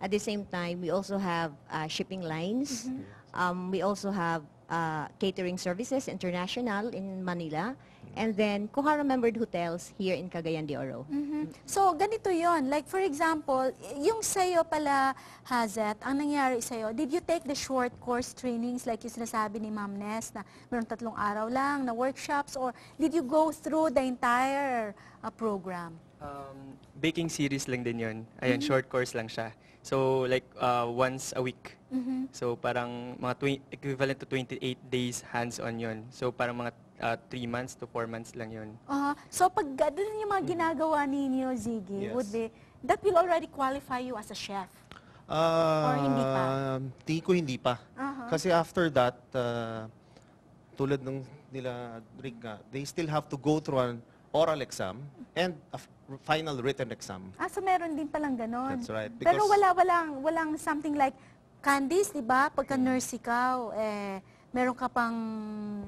At the same time, we also have shipping lines. We also have catering services, international in Manila. And then, Kuhara-membered hotels here in Cagayan de Oro. So, ganito yon. Like, for example, yung sa'yo pala, Hazet, ang nangyari sa'yo, did you take the short course trainings like yung sinasabi ni Ma'am Ness na meron 3 araw lang na workshops, or did you go through the entire program? Baking series lang din yun. Ayan, short course lang siya. So, like, once a week. So, parang mga equivalent to 28 days hands-on yun. So, parang mga 3 months to 4 months lang yun. So, pag doon yung mga ginagawa ninyo, Ziggy, would be, that will already qualify you as a chef? Or hindi pa? Tingin ko hindi pa. Kasi after that, tulad nung nila Rick nga, they still have to go through an oral exam and a final written exam. So meron din palang ganon. That's right. Pero walang something like, Candice, di ba, pagka nurse ikaw, meron ka pang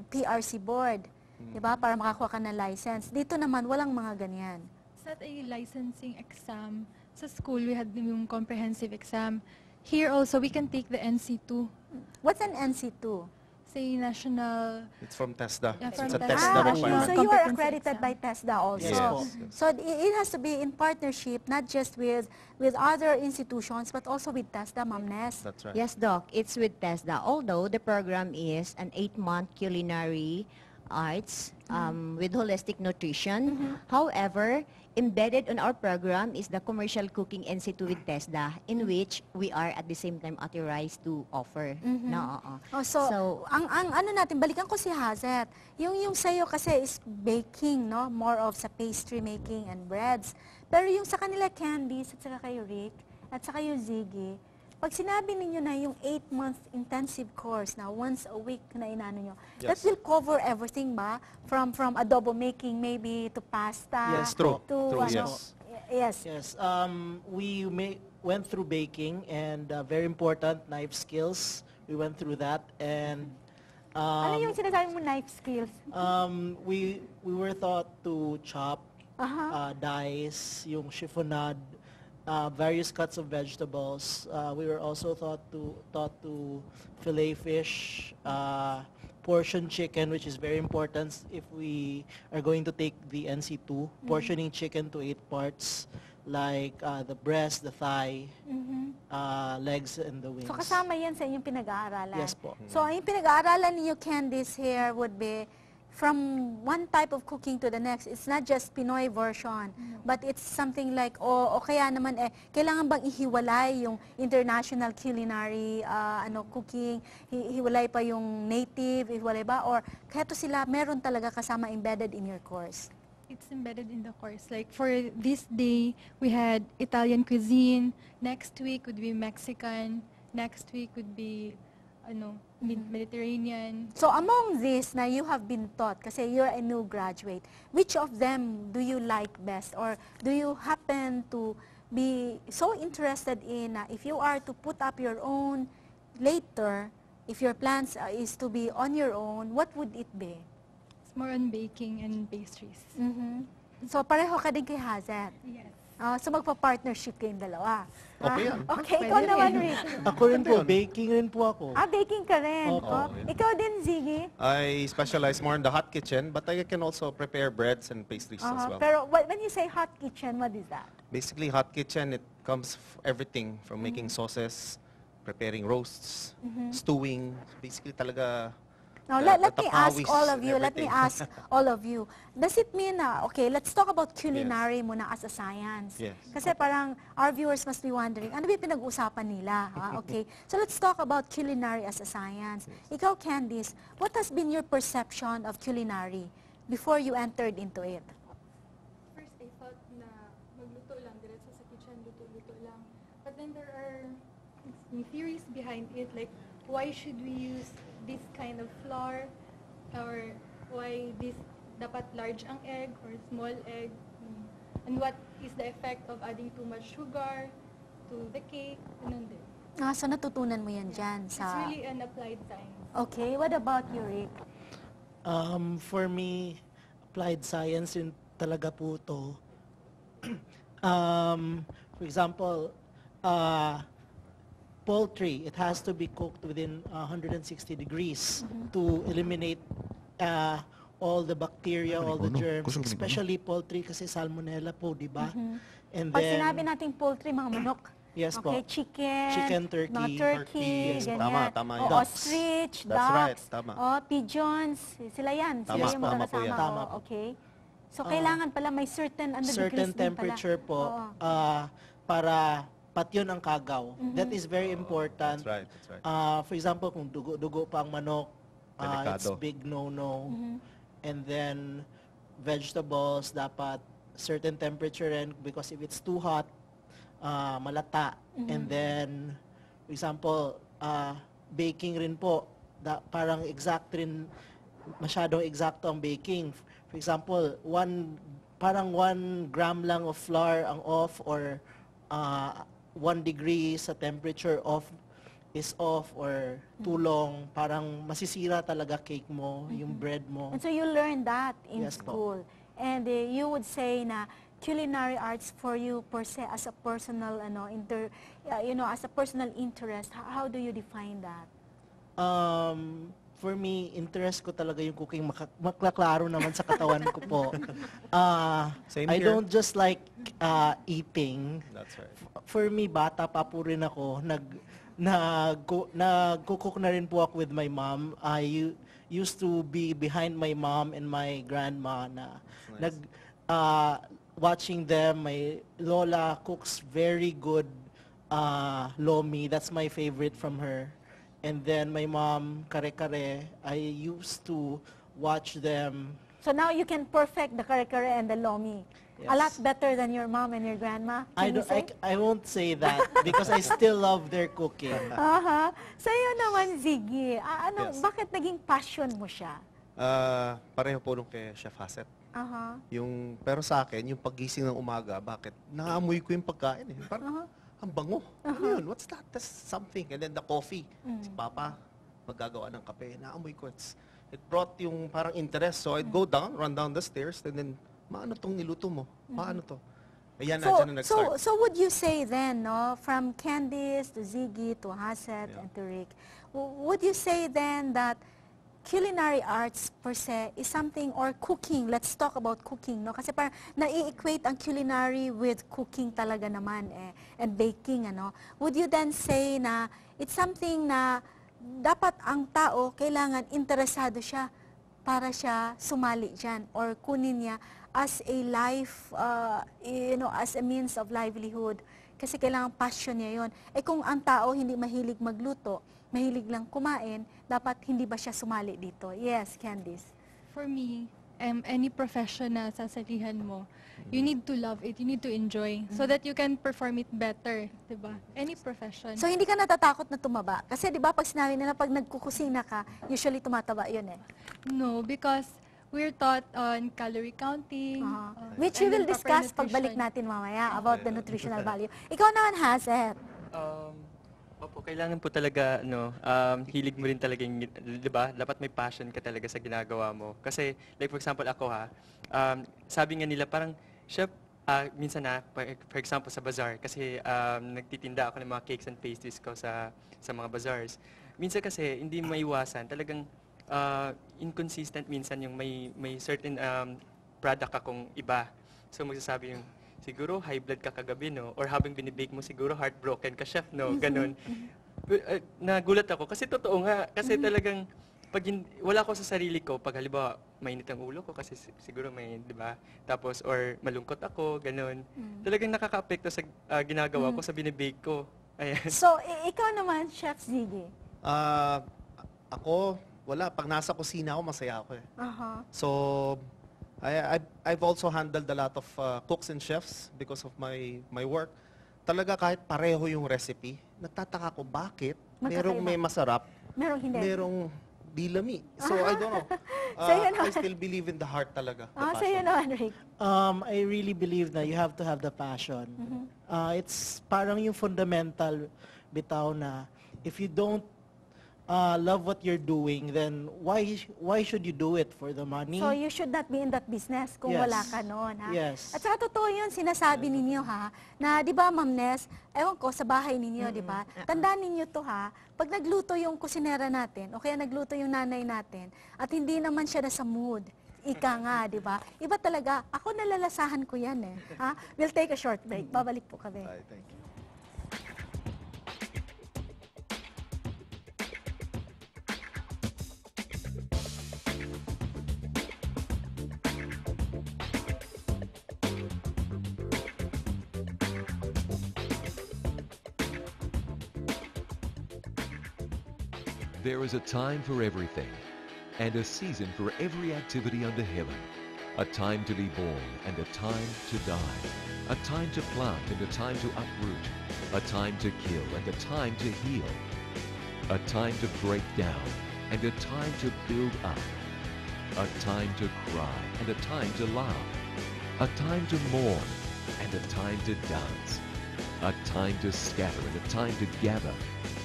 PRC board, di ba, para makakuha ka ng license. Dito naman, walang mga ganyan. It's not a licensing exam. Sa school, we had yung comprehensive exam. Here also, we can take the NC2. What's an NC2? Say national... It's from TESDA. Yeah, from it's a TESDA. TESDA requirement. So you are accredited by TESDA also. Yes. So it has to be in partnership, not just with other institutions, but also with TESDA, Ma'am Ness. That's right. Yes, Doc. It's with TESDA. Although the program is an 8-month culinary arts with holistic nutrition. However, embedded on our program is the commercial cooking NC2 with TESDA, in which we are at the same time authorized to offer. So ang ano natin, balikan ko si Hazet. Yung sa'yo kasi is baking, no? More of sa pastry making and breads. Pero yung sa kanila Candice, at saka kayo Rick, at saka yung Ziggy, pag sinabi ninyo na yung 8-month intensive course na once a week na inano nyo, that will cover everything ba? From adobo making maybe to pasta? Yes, true. To ano? Yes. Yes. We went through baking and very important knife skills. We went through that and ano yung sinasabi mo knife skills? we were taught to chop, dice, yung chiffonade, various cuts of vegetables. We were also taught to fillet fish, portion chicken, which is very important if we are going to take the NC2, portioning chicken to 8 parts, like the breast, the thigh, legs, and the wings. So kasama yan sa inyong pinag-aaralan? Yes po. So yung pinag-aaralan niyo, Candice, here would be from one type of cooking to the next. It's not just Pinoy version, but it's something like, o kaya naman, kailangan bang ihiwalay yung international culinary cooking, hiwalay pa yung native, hiwalay ba? Or kaya to sila, meron talaga kasama embedded in your course? It's embedded in the course. Like for this day, we had Italian cuisine. Next week would be Mexican. Next week would be Mediterranean. So among these na you have been taught, kasi you're a new graduate, which of them do you like best? Or do you happen to be so interested in, if you are to put up your own later, if your plans is to be on your own, what would it be? It's more on baking and pastries. So pareho ka din kay Hazet? Yes. So magpa-partnership kayong dalawa. Okay yan. Okay, ikaw naman, Rick. Ako rin po, baking rin po ako. Baking ka rin. Opo. Ikaw din, Ziggy? I specialize more in the hot kitchen, but I can also prepare breads and pastries as well. Pero when you say hot kitchen, what is that? Basically, hot kitchen, it comes everything from making sauces, preparing roasts, stewing. Basically, talaga... Now, let me ask pawis all of and you, let me everything. ask all of you, does it mean okay, let's talk about culinary muna as a science. Yes. Kasi parang our viewers must be wondering, ano ba yung pinag-usapan nila? Okay, so let's talk about culinary as a science. Ikaw, Candice, what has been your perception of culinary before you entered into it? First, I thought na magluto lang, diretso sa kitchen, luto-luto lang. But then there are theories behind it, like why should we use this kind of flour, or why this dapat large ang egg or small egg, and what is the effect of adding too much sugar to the cake, ganun din. So natutunan mo yan dyan sa... It's really an applied science. Okay, what about you, Rick? For me, applied science yun talaga po to. For example, poultry, it has to be cooked within 160 degrees to eliminate all the bacteria, all the germs, especially poultry kasi salmonella po, di ba? And Pag then, sinabi nating poultry, mga manok. yes Okay, po. chicken, Chicken, turkey. mga turkey, Yes, ganyan. tama O, yan. ostrich, That's right, ducks, tama. pigeons, sila yan. Sila Tama, yung tama po magkakasama. yan. Tama Oo, po. okay. So, kailangan pala may certain Certain degrees din pala. temperature po Oo. para pati yun ang kagaw. That is very important. That's right, that's right. For example, kung dugo pa ang manok, it's Delikado. big no-no. And then, vegetables, dapat certain temperature rin because if it's too hot, malata. And then, for example, baking rin po, parang exact rin, masyadong exacto ang baking. For example, parang 1 gram lang of flour ang off or 1 degree sa temperature off is off or too long, parang masisira talaga cake mo, yung bread mo. And so, you learned that in Yes po. school. And you would say na culinary arts for you per se as a personal as a personal interest, how do you define that? For me, interest ko talaga yung cooking. Maklaklaro naman sa katawan ko po. Same I here. don't just like eating. That's right. For me, bata pa po rin ako. Nag-cook na rin po ako with my mom. I used to be behind my mom and my grandma na Nice. watching them. My lola cooks very good lomi. That's my favorite from her. And then my mom, kare-kare, I used to watch them. So now you can perfect the kare-kare and the lomi. Yes. A lot better than your mom and your grandma, can you say? I won't say that because I still love their cooking. Sa'yo naman, Ziggy, Yes. bakit naging passion mo siya? Pareho po nung kay Chef Haset. Aha. Pero sa akin, yung paggising ng umaga, bakit? Naamoy ko yung pagkain eh. Parang, ang bango. Ano yun? What's that? That's something. And then the coffee. Si Papa, maggagawa ng kape. Naamoy ko. It brought yung parang interest. So I'd go down, run down the stairs, and then, maano tong niluto mo? Paano to? Ayan na, dyan na nag-start. So would you say then, no, from Candice to Ziggy to Haset and to Rick, would you say then that culinary arts per se is something, or cooking, let's talk about cooking, no? Kasi parang nai-equate ang culinary with cooking talaga naman and baking, ano? Would you then say na it's something na dapat ang tao kailangan interesado siya para siya sumali dyan or kunin niya as a life, as a means of livelihood? Kasi kailangan passion niya yun. Kung ang tao hindi mahilig magluto, mahilig lang kumain, dapat hindi ba siya sumali dito? Yes, Candice. For me, any profession na sasalihan mo, you need to love it, you need to enjoy, so that you can perform it better, diba? Any profession. So, hindi ka natatakot na tumaba? Kasi di ba pag sinabi nila, pag nagkukusina ka, usually tumataba yun eh. No, because we're taught on calorie counting. Which we and will then proper discuss pagbalik nutrition. natin mamaya about the nutritional value. Ikaw naman, Haset. Opo, kailangan po talaga, hilig mo rin talaga yung, di ba? Dapat may passion ka talaga sa ginagawa mo. Kasi, like for example, ako sabi nga nila parang, chef, minsan for example, sa bazaar, kasi nagtitinda ako ng mga cakes and pastries ko sa mga bazaars. Minsan kasi, hindi maiwasan, talagang inconsistent minsan yung may certain product akong iba. So, magsasabi yung, siguro high blood ka kagabi, no? Or habang binibake mo, siguro heartbroken ka, chef, no? Ganon. Nagulat ako. Kasi totoo nga. Kasi talagang, wala ko sa sarili ko, pag halimbawa, mainit ang ulo ko, kasi siguro may, di ba? Tapos, or malungkot ako, ganon. Talagang nakaka-apekto sa ginagawa ko, sa binibake ko. Ayan. So, ikaw naman, Chef Ziggy. Ako, wala. Pag nasa kusina ako, masaya ako eh. So, I've also handled a lot of cooks and chefs because of my work. Talaga kahit pareho yung recipe, nagtataka ko bakit merong may masarap, Merong hindi. merong di lami. So I don't know. Sa'yo I naman. still believe in the heart talaga. the Sa'yo passion. naman, Rick. I really believe na you have to have the passion. It's parang yung fundamental bitaw na if you don't love what you're doing, then why should you do it for the money? So you should not be in that business kung Yes. wala ka noon, ha? Yes. At saka totoo yun, sinasabi ninyo, ha, na di ba, Ma'am Nes, ewan ko, sa bahay ninyo, di ba? Tandaan ninyo to, ha, pag nagluto yung kusinera natin, o kaya nagluto yung nanay natin, at hindi naman siya nasa mood, ika nga, di ba? Iba talaga, ako nalalasahan ko yan, eh. Ha? We'll take a short break. Babalik po kami. Ay, thank you. There is a time for everything, and a season for every activity under heaven. A time to be born and a time to die. A time to plant and a time to uproot. A time to kill and a time to heal. A time to break down and a time to build up. A time to cry and a time to laugh. A time to mourn and a time to dance. A time to scatter and a time to gather.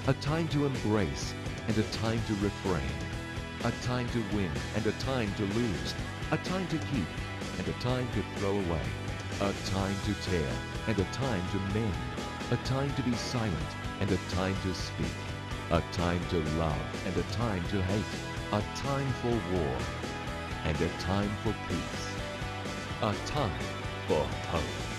A time to embrace and a time to refrain. A time to win and a time to lose. A time to keep and a time to throw away. A time to tear and a time to mend. A time to be silent and a time to speak. A time to love and a time to hate. A time for war and a time for peace. A time for hope.